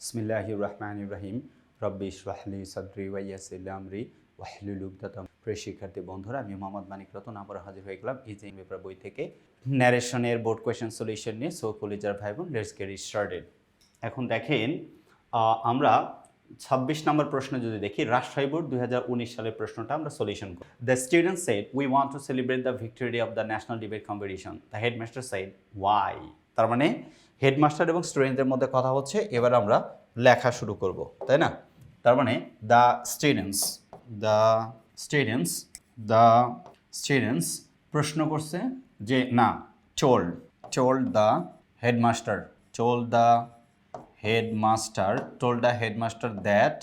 বিসমিল্লাহির রহমানির রহিম রব্বি ইশরাহ লি সাদরি ওয়া ইয়াসসির লি আমরি ওয়াহলুল উকদাতাম। প্রিয় শিক্ষার্থী বন্ধুরা, আমি মোহাম্মদ মানিক রতন আবার হাজির হয়ে গেলাম ইজি পেপার বই থেকে ন্যারেশনের বোর্ড কোয়েশ্চেন সলিউশন নিয়ে। সো কলেজার ভাই বোন, লেটস গেট স্টার্টেড। এখন দেখেন, আমরা 26 নম্বর প্রশ্ন যদি দেখি, রাজশাহী বোর্ড 2019 সালের প্রশ্নটা আমরা সলিউশন করি। The student said we want to celebrate the victory of the national debate competition. The headmaster said why. তার মানে হেডমাস্টার এবং স্টুডেন্টদের মধ্যে কথা হচ্ছে, এবার আমরা লেখা শুরু করব, তাই না? তার মানে দ্য স্টুডেন্টস প্রশ্ন করছে যে না, told the headmaster that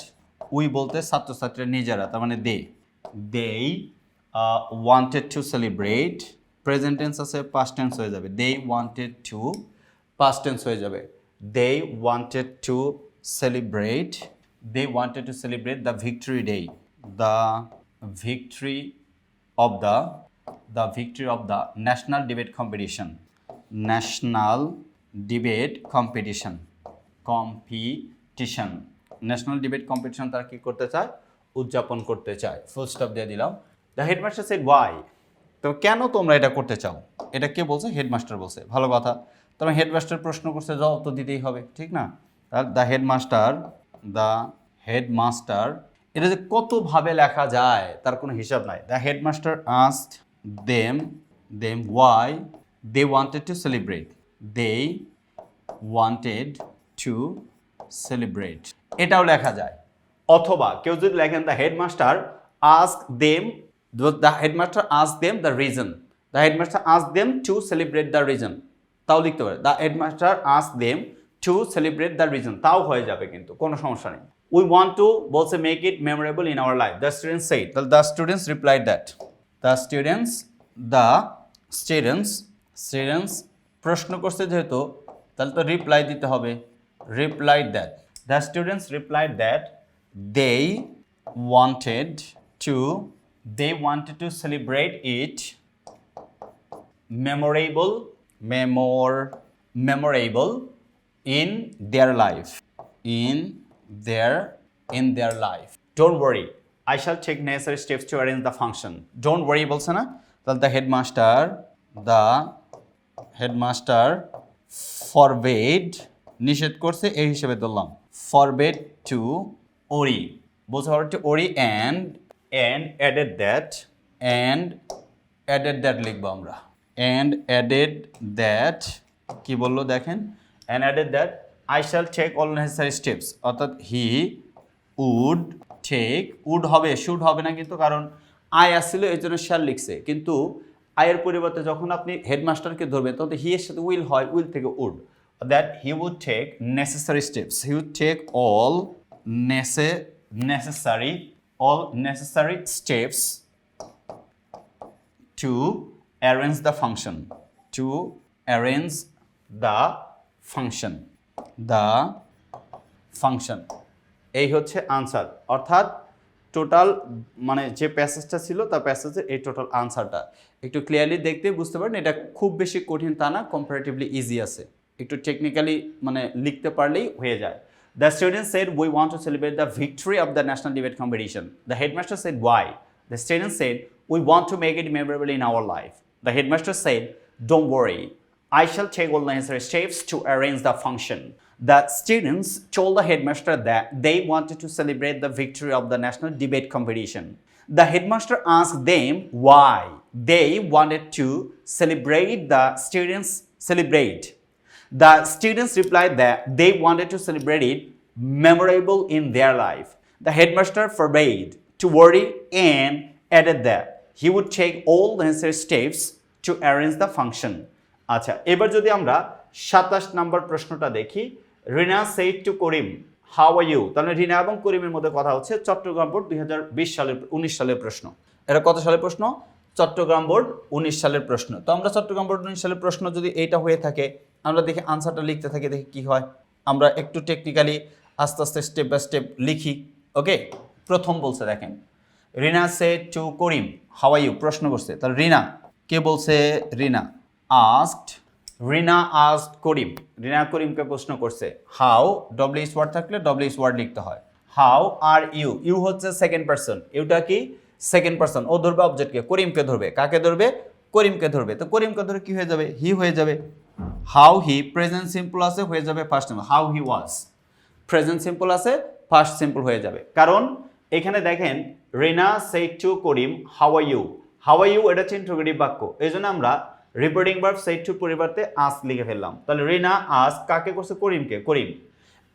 we বলতে ছাত্রছাত্রীরা নিজেরা, তার মানে they wanted to celebrate, present tense আছে, পাস্ট টেন্স হয়ে যাবে, they wanted to past tense হয়ে যাবে, they wanted to celebrate the victory day, the victory of the national debate competition national debate competition তারা কি করতে চায়? উদযাপন করতে চায়। ফুল স্টপ দিয়ে দিলাম। The headmaster said why. তো কেন তোমরা এটা করতে চাও? এটা কে বলছে? হেডমাস্টার বলছে। ভালো কথা। তবে হেডমাস্টার প্রশ্ন করছে, জবাব তো দিতেই হবে, ঠিক না? দ্য হেডমাস্টার এটা যে কতভাবে লেখা যায় তার কোনো হিসাব নাই। The headmaster asked them why they wanted to celebrate, এটাও লেখা যায়। অথবা কেউ যদি লেখেন the headmaster asked them the reason, the headmaster asked them to celebrate the reason, তাও লিখতে পারে the headmaster asked them to celebrate the reason, তাও হয়ে যাবে, কিন্তু কোনো সমস্যা নেই। we want to বলছে make it memorable in our life, the students said, the students replied that, the students প্রশ্ন করছে যেহেতু, তাহলে তো রিপ্লাই দিতে হবে, replied that, the students replied that they wanted to celebrate it memorable in their life, don't worry, I shall take necessary steps to arrange the function. Don't worry বলছে না, তাহলে the headmaster forbade, নিষেধ করছে এই হিসেবে ধরলাম, forbade to worry, বলছে forbade to worry and added that লিখবো আমরা, and added that কি বললো দেখেন, and added that I shall take all necessary steps, অর্থাৎ he would হবে, should হবে না, কিন্তু কারণ I আসছিল এই জন্য shall লিখছে, কিন্তু আয়ের পরিবর্তে যখন আপনি হেডমাস্টারকে ধরবেন তখন হি এর সাথে উইল হয়, উইল থেকে would, that he would take necessary steps, he would take all necessary steps to arrange the function, এই হচ্ছে আনসার। অর্থাৎ টোটাল মানে যে প্যাসেজটা ছিল তার প্যাসেজের এই টোটাল আনসারটা একটু ক্লিয়ারলি দেখতে বুঝতে পারেন। এটা খুব বেশি কঠিন তা না, কম্পারেটিভলি ইজি আছে, একটু টেকনিক্যালি মানে লিখতে পারলেই হয়ে যায়। The student said we want to celebrate the victory of the national debate competition. The headmaster said why. The student said we want to make it memorable in our life. The headmaster said don't worry, I shall take all necessary steps to arrange the function. The students told the headmaster that they wanted to celebrate the victory of the national debate competition. The headmaster asked them why they wanted to celebrate. The students replied that they wanted to celebrate it memorable in their life. The headmaster forbade to worry and added that he would take all the necessary steps to arrange the function. আচ্ছা, এবার যদি আমরা 27 নম্বর প্রশ্নটা দেখি, Rina said to Karim how are you. তাহলে রিনা এবং করিমের মধ্যে কথা হচ্ছে। চট্টগ্রাম বোর্ড 19 সালের প্রশ্ন। এটা কত সালের প্রশ্ন? চট্টগ্রাম বোর্ড 19 সালের প্রশ্ন। তো আমরা চট্টগ্রাম বোর্ড 19 সালের প্রশ্ন যদি এইটা হয়ে থাকে, আমরা দেখি আনসারটা লিখতে থাকি, দেখি কি হয়। আমরা একটু টেকনিক্যালি আস্তে আস্তে স্টেপ বাই স্টেপ লিখি। ওকে, প্রথম বলছে দেখেন, Rina said to Karim how are you, প্রশ্ন করছে। তাহলে রিনা কে বলছে? রিনা asked রিনা আস্কড করিম, রিনা করিমকে প্রশ্ন করছে। হাউ, ডব্লিউএইচ ওয়ার্ড থাকলে ডব্লিউএইচ ওয়ার্ড লিখতে হয়। হাউ আর ইউ, ইউ হচ্ছে সেকেন্ড পারসন, ইউটা কি সেকেন্ড পারসন, ও ধরবে অবজেক্টকে, করিমকে ধরবে, কাকে ধরবে, করিমকে ধরবে, তো করিমকে ধরে কি হয়ে যাবে, হি হয়ে যাবে। হাউ হি, প্রেজেন্ট সিম্পল আছে, হয়ে যাবে first simple, how he was. Present simple আছে, ফার্স্ট সিম্পল হয়ে যাবে, কারণ এখানে দেখেন Rina said to Karim how are you, how are you এটা হচ্ছে ইন্টারোগেটিভ বাক্য, এই জন্য আমরা রিপোর্টিং ভার্ব সেড টু পরিবর্তে আস্ক লিখে ফেললাম। তাহলে রিনা আস্ক কাকে করছে, করিমকে, করিম।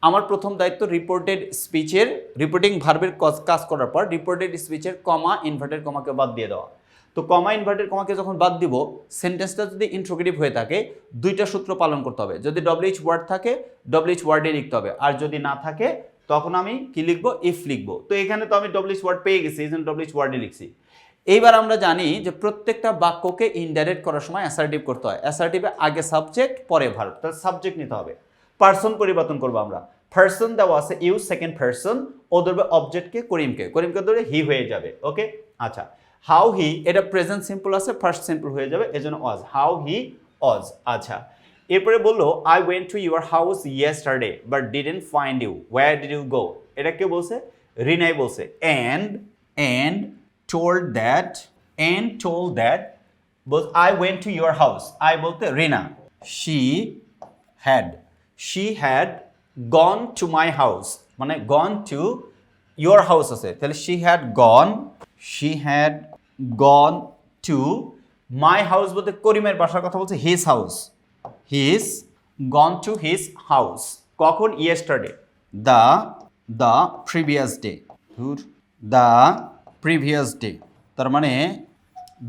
আমার প্রথম দায়িত্ব রিপোর্টেড স্পিচের, রিপোর্টিং ভার্বের কাজ করার পর রিপোর্টেড স্পিচের কমা ইনভার্টেড কমাকে বাদ দিয়ে দেওয়া। তো কমা ইনভার্টেড কমাকে যখন বাদ দিব, সেন্টেন্সটা যদি ইন্ট্রোগেটিভ হয়ে থাকে দুইটা সূত্র পালন করতে হবে। যদি ডব্লিউএইচ ওয়ার্ড থাকে ডব্লিউএইচ ওয়ার্ডে লিখতে হবে, আর যদি না থাকে তখন আমি কি লিখবো, ইফ লিখবো। তো এখানে তো আমি ডব্লিউএইচ ওয়ার্ড পেয়ে গেছি, এই জন্য ডব্লিউএইচ ওয়ার্ডে লিখছি। এইবার আমরা জানি যে প্রত্যেকটা বাক্যকে ইনডাইরেক্ট করার সময় অ্যাসার্টিভ করতে হয়। অ্যাসার্টিভে আগে সাবজেক্ট পরে ভার্ব, তাহলে সাবজেক্ট নিতে হবে। পার্সন পরিবর্তন করবো আমরা, পার্সন দেওয়া আছে ইউ সেকেন্ড পার্সন, ও ধরবে অবজেক্টকে, করিমকে, করিমকে ধরে হি হয়ে যাবে। ওকে, আচ্ছা। হাউ হি এটা প্রেজেন্ট সিম্পল আছে, ফার্স্ট সিম্পল হয়ে যাবে, এজন্য ওয়াজ, হাউ হি ওয়াজ। আচ্ছা, এরপরে বললো I went to your house yesterday but didn't find you, where did you go, এটা কে বলছে, রিনাই বলছে। and told that both I went to your house, I বলতে রিনা, she had gone to my house, মানে gone to your house আছে, তাহলে she had gone to my house বলতে করিমের বাসার কথা বলছে, his house, he's gone to his house কখন, yesterday, the previous day, তার মানে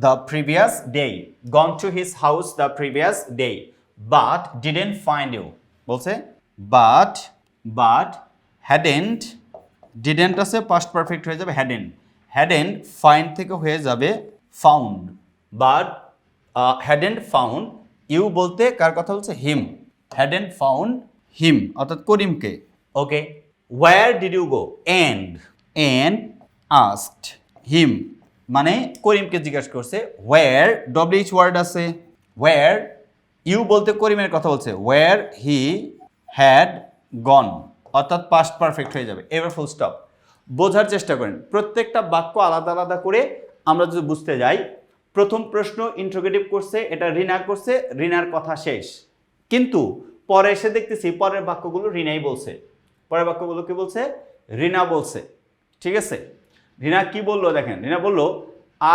the previous day, gone to his house the previous day, but didn't find you বলছে, but didn't আছে past perfect হয়ে যাবে, hadn't find থেকে হয়ে যাবে found, but hadn't found you বলতে কার কথা বলছে, him, hadn't found him অর্থাৎ করিমকে। ওকে, where did you go, and asked him মানে করিমকে জিজ্ঞাসা করছে, where ডব্লিউএইচ ওয়ার্ড আছে, where ইউ বলতে করিমের কথা বলছে, where he had gone অর্থাৎ পাস্ট পারফেক্ট হয়ে যাবে। এবার ফুল স্টপ। বোঝার চেষ্টা করেন, প্রত্যেকটা বাক্য আলাদা আলাদা করে আমরা যদি বুঝতে যাই, প্রথম প্রশ্ন ইন্ট্রোগেটিভ করছে, এটা রিনা করছে, রিনার কথা শেষ, কিন্তু পরে এসে দেখতেছি পরের বাক্যগুলো রিনাই বলছে, পরের বাক্যগুলো কি বলছে, রিনা বলছে। ঠিক আছে, রিনা কি বললো দেখেন, রিনা বললো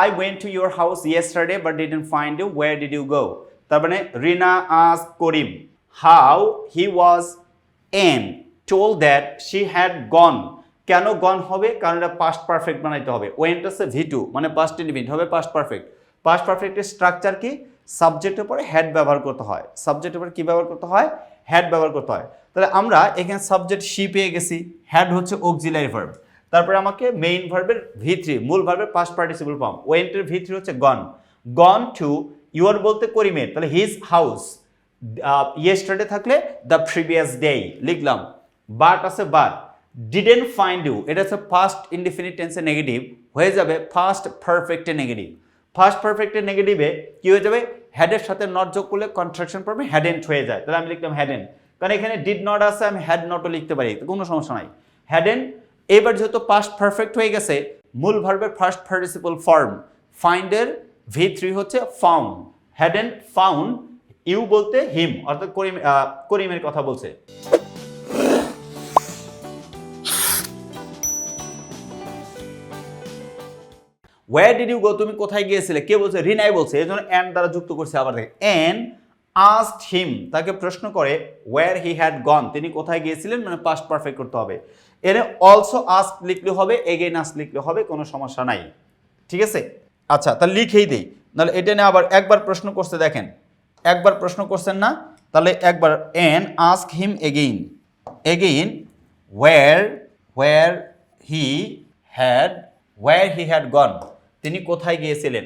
I went to your house yesterday but didn't find you, where did you go, তার মানে রিনা asked Karim how he was and told that she had gone, কেন gone হবে, কারণ এটা পাস্ট পারফেক্ট বানাইতে হবে, went আছে V2 মানে পাস্ট ইনডিফিনিট হবে পাস্ট পারফেক্ট। পাস্ট পারফেক্টের স্ট্রাকচার কি, সাবজেক্টের পরে হ্যাড ব্যবহার করতে হয়, সাবজেক্টের পরে কি ব্যবহার করতে হয়, হ্যাড ব্যবহার করতে হয়। তাহলে আমরা এখানে সাবজেক্ট শি পেয়ে গেছি, হ্যাড হচ্ছে অক্সিলারি ভার্ব, তারপরে আমাকে মেইন ভার্বের V3 মূল ভার্বের পাস্ট পার্টিসিপল ফর্ম, ওয়েন্টের V3 হচ্ছে গন টু ইউর বলতে করিমের, তাহলে হিজ হাউস, ইয়েস্টারডে থাকলে দ্য প্রিভিয়াস ডে লিখলাম, বাট আছে বাট, ডিডেন্ট ফাইন্ড ইউ এটা হচ্ছে ফার্স্ট ইনডিফিনিট টেন্সে নেগেটিভ, হয়ে যাবে ফার্স্ট পারফেক্টে নেগেটিভ, ফার্স্ট পারফেক্টে নেগেটিভে কি হয়ে যাবে, হ্যাডের সাথে নট যোগ করলে কন্ট্রাকশন পড়বে, হ্যাডেন্ট হয়ে যায়, তাহলে আমি লিখলাম হ্যাডেন্ট, কারণ এখানে ডিড নট আছে, আমি হ্যাড নটও লিখতে পারি, কোনো সমস্যা নাই, হ্যাডেন্ট। এবার যেহেতু পাস্ট পারফেক্ট হয়ে গেছে, মূল ভার্বের ফার্স্ট পার্টিসিপল ফর্ম, ফাইন্ডের V3 হচ্ছে ফাউন্ড, হ্যাডেন্ট ফাউন্ড ইউ বলতে হিম অর্থাৎ করিমের কথা বলছে। Where did you go, তুমি কোথায় গিয়েছিলে, কে বলছে, রিনাই বলছে, এই জন্য and দ্বারা যুক্ত করছে আবার দেখে, and asked him তাকে প্রশ্ন করে where he had gone তিনি কোথায় গিয়েছিলেন, মানে পাস্ট পারফেক্ট করতে হবে। এনে অলসো আস্ক লিখলে হবে, এগেইন আস্ক লিখলে হবে, কোনো সমস্যা নাই। ঠিক আছে, আচ্ছা তাহলে লিখেই দেই, নাহলে এটা নিয়ে আবার একবার প্রশ্ন করছে, দেখেন একবার প্রশ্ন করছেন না, তাহলে একবার and ask him again where he had gone তিনি কোথায় গিয়েছিলেন।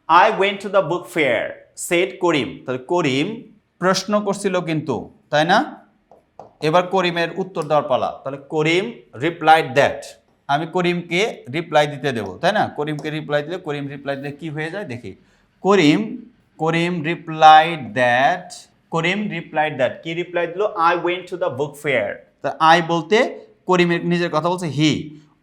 I went to the book fair said করিম, তাহলে করিম প্রশ্ন করছিল কিন্তু, তাই না, এবার করিমের উত্তর দেওয়ার পালা, তাহলে করিম রিপ্লাইড দ্যাট, আমি করিমকে রিপ্লাই দিতে দেবো, তাই না, করিমকে রিপ্লাই দিলে, করিম রিপ্লাই দিলে কি হয়ে যায় দেখি, Karim replied that, Karim replied that, কি রিপ্লাই দিল? I went to the book fair. তা আই বলতে করিমের নিজের কথা বলছে হি,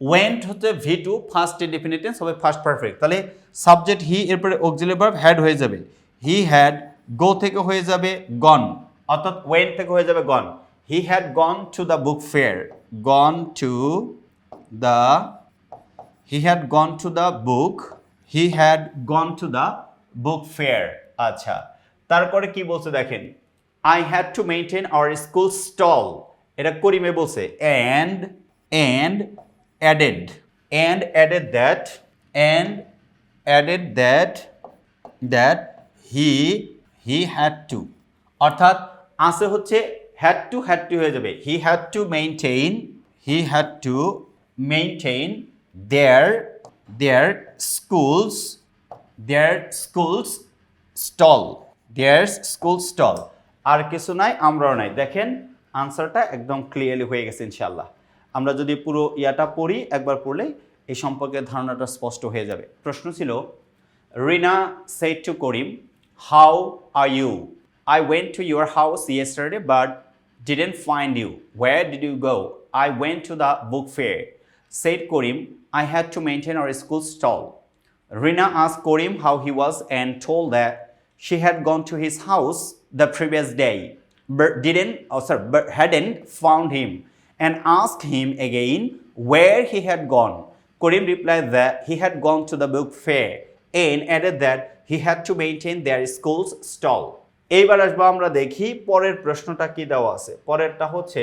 ওয়েন্ট হচ্ছে V2 ফার্স্ট ইনডিফিনিট টেন্স হবে ফার্স্ট পারফেক্ট, তাহলে সাবজেক্ট হি, এরপরে অক্সিলারি ভার্ব হ্যাড হয়ে যাবে, হি হ্যাড, গো থেকে হয়ে যাবে গন, অর্থাৎ ওয়েন্ট থেকে হয়ে যাবে gone. He had gone to the book fair, gone to the, he had gone to the book, he had gone to the book fair. আচ্ছা, তারপরে কি বলছে দেখেন, I had to maintain our school stall, এটা করিমে বলছে, and added that he had to, অর্থাৎ আছে হচ্ছে had to হয়ে যাবে, he had to maintain their schools stall, আর কিছু নাই, আমরাও নাই। দেখেন আনসারটা একদম ক্লিয়ারলি হয়ে গেছে ইনশাআল্লাহ। আমরা যদি পুরো ইয়াটা পড়ি, একবার পড়লেই এই সম্পর্কে ধারণাটা স্পষ্ট হয়ে যাবে। প্রশ্ন ছিল, রিনা said to Karim, how are you? I went to your house yesterday but didn't find you. Where did you go? I went to the book fair. Said Karim, I had to maintain our school stall. Rina asked Karim how he was and told that she had gone to his house the previous day but hadn't found him, and asked him again where he had gone. Karim replied that he had gone to the book fair and added that he had to maintain their school's stall. এইবার আসবো আমরা দেখি পরের প্রশ্নটা কি দেওয়া আছে। পরেরটা হচ্ছে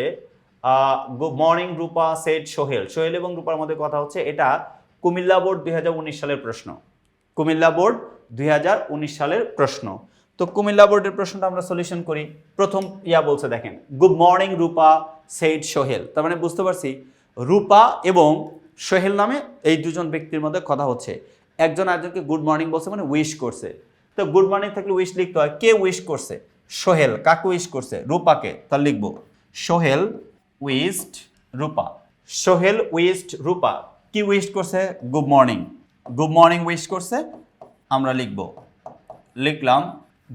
good morning Rupa said Sohel, Sohel এবং রূপার মধ্যে কথা হচ্ছে, এটা কুমিল্লা বোর্ড 2019 সালের প্রশ্ন, কুমিল্লা বোর্ড 2019 সালের প্রশ্ন। তো কুমিল্লা বোর্ডের প্রশ্নটা আমরা সলিউশন করি। প্রথম বলছে দেখেন, good morning Rupa said Sohel, তার মানে বুঝতে পারছি রূপা এবং সোহেল নামে এই দুজন ব্যক্তির মধ্যে কথা হচ্ছে, একজন আরেকজনকে গুড মর্নিং বলছে মানে উইশ করছে। তো গুড মর্নিং থাকলে উইশ লিখতে হয়, কে উইশ করছে? সোহেল। কাকে উইশ করছে? রূপাকে। তাহলে লিখবো সোহেল উইশড রূপা, সোহেল উইশড রূপা। কি উইশ করছে? Good morning, good morning wish করছে, আমরা লিখলাম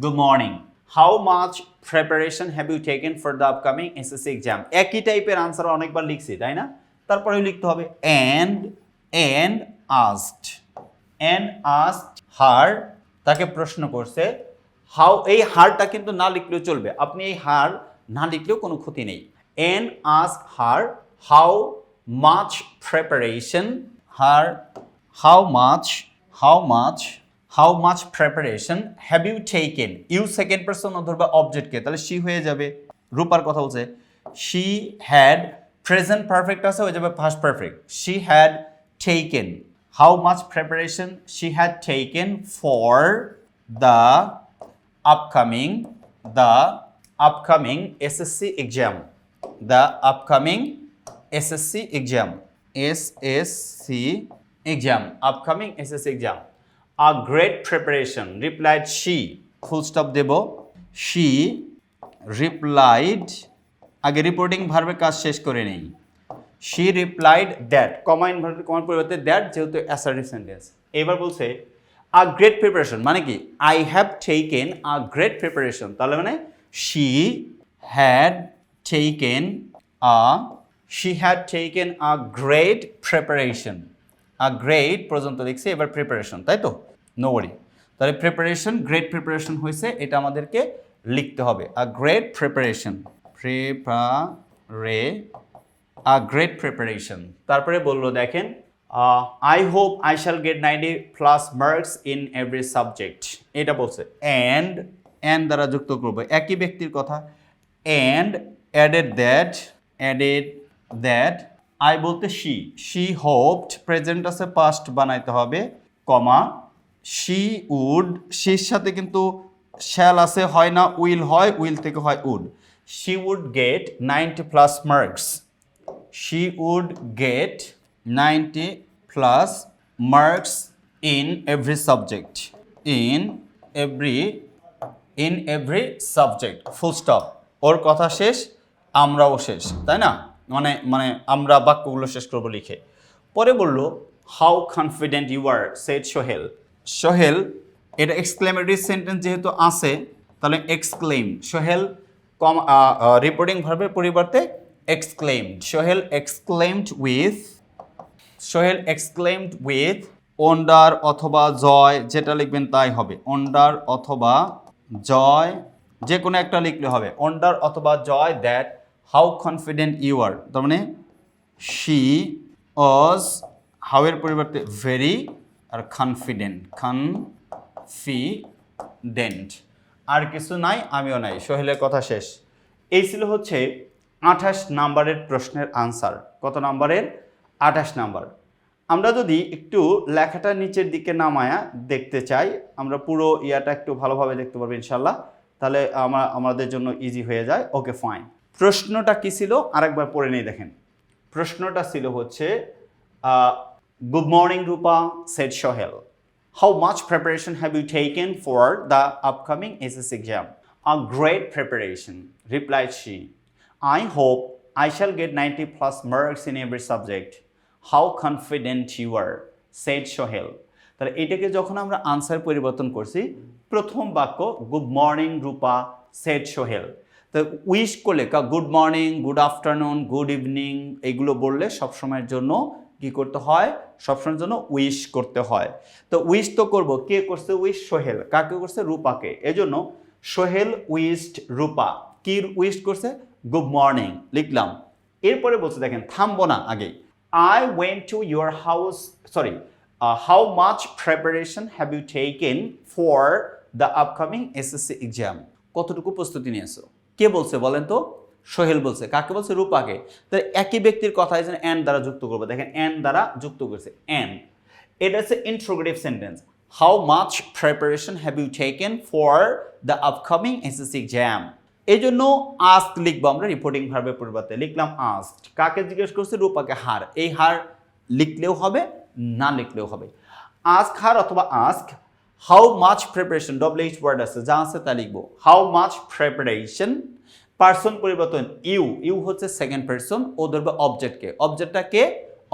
good morning. How much preparation have you taken for the upcoming SSC exam? একই টাইপের আনসার অনেকবার লিখছি, তাই না? তারপরেও লিখতে হবে and asked her, তাকে প্রশ্ন করছে। হাউ, এই হারটা কিন্তু না লিখলেও চলবে, আপনি এই হার না লিখলেও কোনো ক্ষতি নেই। and ask her how much preparation have you taken? You second person অথবা অবজেক্টকে, তাহলে she হয়ে যাবে। রূপার কথা বলছে, she had, প্রেজেন্ট পারফেক্ট আছে, হয়ে যাবে past perfect, she had taken, how much preparation she had taken for the upcoming SSC exam, the upcoming SSC exam, upcoming SSC exam. A great preparation, replied she, full stop দেব, she replied, আগে reporting ভার্বে কাজ শেষ করে নেই, she replied that, কমাইন কমার পরিবর্তে that, যেহেতু অ্যাসার্টিভ সেন্টেন্স। এবার বলছে a great preparation মানে কি? I have taken a great preparation, তাহলে মানে she had taken a great preparation, a great পর্যন্ত লিখছি, এবার প্রিপারেশন, তাই তো? নো ওয়ারি, তাহলে প্রিপারেশন, গ্রেট প্রিপারেশন হয়েছে, এটা আমাদেরকে লিখতে হবে। a great preparation, a great preparation। তারপরে বললো দেখেন, I hope I shall get 90+ marks in every subject, এটা বলছে। and দ্বারা যুক্ত করবো একই ব্যক্তির কথা, and added that I বলতে she hoped, প্রেজেন্ট আছে পাস্ট বানাইতে হবে, কমা, she would, sheর সাথে কিন্তু shall আছে, হয় না উইল হয়, উইল থেকে হয় would, she would get 90+ marks, she would get 90+ marks in every subject, in every subject, full stop। ওর কথা শেষ, আমরাও শেষ, তাই না? মানে আমরা বাক্যগুলো শেষ করবো লিখে। পরে বলল, how confident you are, said Sohel. Sohel, এটা এক্সক্লেমেটরি সেন্টেন্স যেহেতু আছে, তাহলে এক্সক্লেম, সোহেল রিপোর্টিং ভার্বের পরিবর্তে exclaimed, Sohel exclaimed with wonder অথবা জয়, যেটা লিখবেন তাই হবে। ওন্ডার অথবা জয়, যে কোনো একটা লিখলে হবে। ওন্ডার অথবা joy that how confident you are, তার মানে শি ওয়াজ, হাউ এর পরিবর্তে ভেরি, আর কনফিডেন্ট। আর কিছু নাই, আমিও নাই, সোহেলের কথা শেষ। এই ছিল হচ্ছে 28 নাম্বারের প্রশ্নের আনসার। কত নাম্বারের? 28 নাম্বার। আমরা যদি একটু লেখাটা নিচের দিকে নামায়া দেখতে চাই, আমরা পুরো ইয়াটা একটু ভালোভাবে দেখতে পারবো ইনশাল্লাহ, তাহলে আমাদের জন্য ইজি হয়ে যায়। Okay fine. প্রশ্নটা কি ছিল আরেকবার পড়ে নিয়ে দেখেন। প্রশ্নটা ছিল হচ্ছে good morning Rupa, said Sohel, how much preparation have you taken for the upcoming SSC exam? A great preparation, replied she. I hope I shall get 90 plus marks in every subject. How confident you are, said Sohel. তাহলে এটাকে যখন আমরা answer পরিবর্তন করছি, প্রথম বাক্য good morning Rupa, said Sohel. তো wish করলে good morning, good afternoon, good evening এগুলো বললে সবসময়ের জন্য কি করতে হয়? সবসময়ের জন্য উইশ করতে হয়। তো উইশ তো করব, কে করছে উইশ? সোহেল। কাকে করছে? রূপাকে। এজন্য সোহেল উইশড রূপা। কি উইশ করছে? গুড মর্নিং লিখলাম। এরপরে বলছে দেখেন, থামবো না আগে। I went to your house, how much preparation have you taken for the upcoming SSC exam? কতটুকু প্রস্তুতি নিয়েছো? কে বলছে বলেন তো? সোহেল বলছে। কাকে বলছে? রূপাকে। তো একই ব্যক্তির কথা এই জন্য এন্ড দ্বারা যুক্ত করবো। দেখেন এন্ড দ্বারা যুক্ত করছে, এন্ড। এটা হচ্ছে interrogative sentence. How much preparation have you taken for the upcoming SSC exam. এই জন্য আস্ক লিখবো আমরা রিপোর্টিং ভার্বের পরিবর্তে। লিখলাম আস্ক। কাকে জিজ্ঞেস করছে? রূপাকে। হার, এই হার লিখলেও হবে, না লিখলেও হবে। আস্ক হার অথবা ask how much preparation, WH word আছে, যা আছে তা লিখবো। হাউ মাচ প্রিপারেশন, পার্সন পরিবর্তন ইউ হচ্ছে সেকেন্ড পার্সন, ও ধরবে অবজেক্টকে। অবজেক্টটা কে?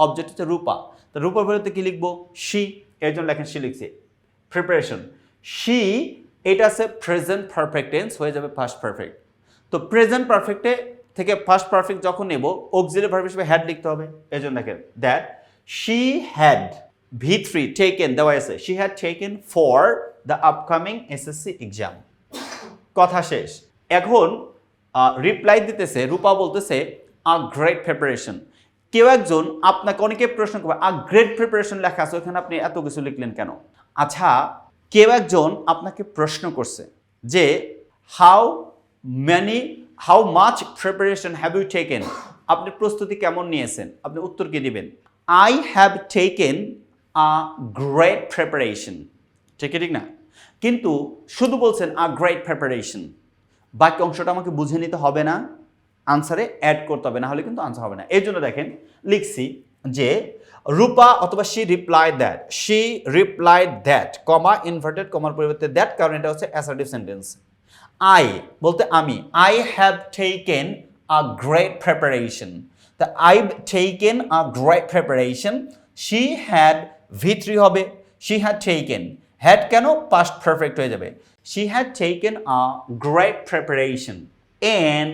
অবজেক্ট হচ্ছে রূপা। তো রূপার পরিবর্তে কি লিখবো? শি। এর জন্য লেখেন শি লিখছে। প্রিপারেশন শি, এটা আছে প্রেজেন্ট পারফেক্ট টেন্স, হয়ে যাবে পাস্ট পারফেক্ট। তো প্রেজেন্ট পারফেক্টে থেকে ফার্স্ট পারফেক্ট যখন নেব, অক্সিলারি ভার্ব হিসেবে হ্যাড লিখতে হবে। এই জন্য দেখেন that she had V3 taken, দেওয়া আছে, she had taken for the upcoming SSC exam. কথা শেষ। এখন রিপ্লাই দিতেছে, রূপা বলতেছে আ গ্রেট প্রিপারেশন। কেউ একজন আপনাকে, অনেকে প্রশ্ন করবে আ গ্রেট প্রিপারেশন লেখা আছে, ওখানে আপনি এত কিছু লিখলেন কেন? আচ্ছা, কেউ একজন আপনাকে প্রশ্ন করছে যে how much preparation have you taken, আপনি প্রস্তুতি কেমন নিয়েছেন? আপনি উত্তর কি দিবেন? I have taken a great preparation. ঠিক না? কিন্তু শুধু বলছেন আ গ্রেট প্রিপারেশন, বাকি অংশটা আমাকে বুঝে নিতে হবে না, আনসারে অ্যাড করতে হবে, না হলে কিন্তু আনসার হবে না। এই জন্য দেখেন লিখছি যে রূপা অথবা she replied that, comma inverted কমার পরিবর্তে দ্যাট, কারণ এটা হচ্ছে অ্যাসার্টিভ সেন্টেন্স। আই বলতে আমি, I have taken a great preparation. তা I taken a great preparation, she had V3 হবে, শি হ্যাড টেকেন। হ্যাড কেন? পাস্ট পারফেক্ট হয়ে যাবে। She had taken a great preparation and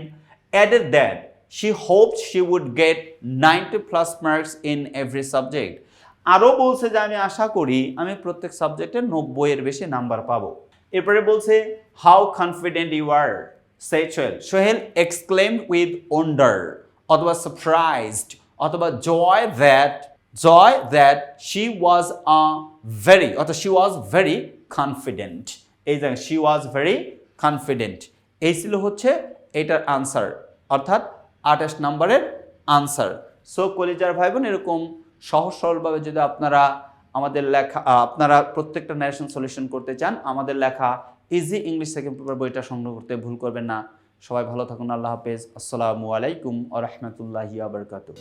added that she hoped she would get 90 plus marks in every subject. আরও বলছে যে আমি আশা করি আমি প্রত্যেক সাবজেক্টে 90 এর বেশি নাম্বার পাবো। এরপরে বলছে how confident you are, said Sohel. Sohel exclaimed with wonder অথবা surprised অথবা joy that she was very confident. এই যে she was very confident, এই ছিল হচ্ছে এটার আনসার, অর্থাৎ 28 নম্বরের আনসার। সো কলিজার ভাই বোন, এরকম সহজ সরলভাবে যদি আপনারা আমাদের লেখা, আপনারা প্রত্যেকটা ন্যারেশন সলিউশন করতে চান, আমাদের লেখা ইজি ইংলিশ সেকেন্ড পেপার বইটা সংগ্রহ করতে ভুল করবেন না। সবাই ভালো থাকুন। আল্লাহ হাফেজ। আসসালামু আলাইকুম ওয়া রাহমাতুল্লাহি ওয়া বারাকাতুহু।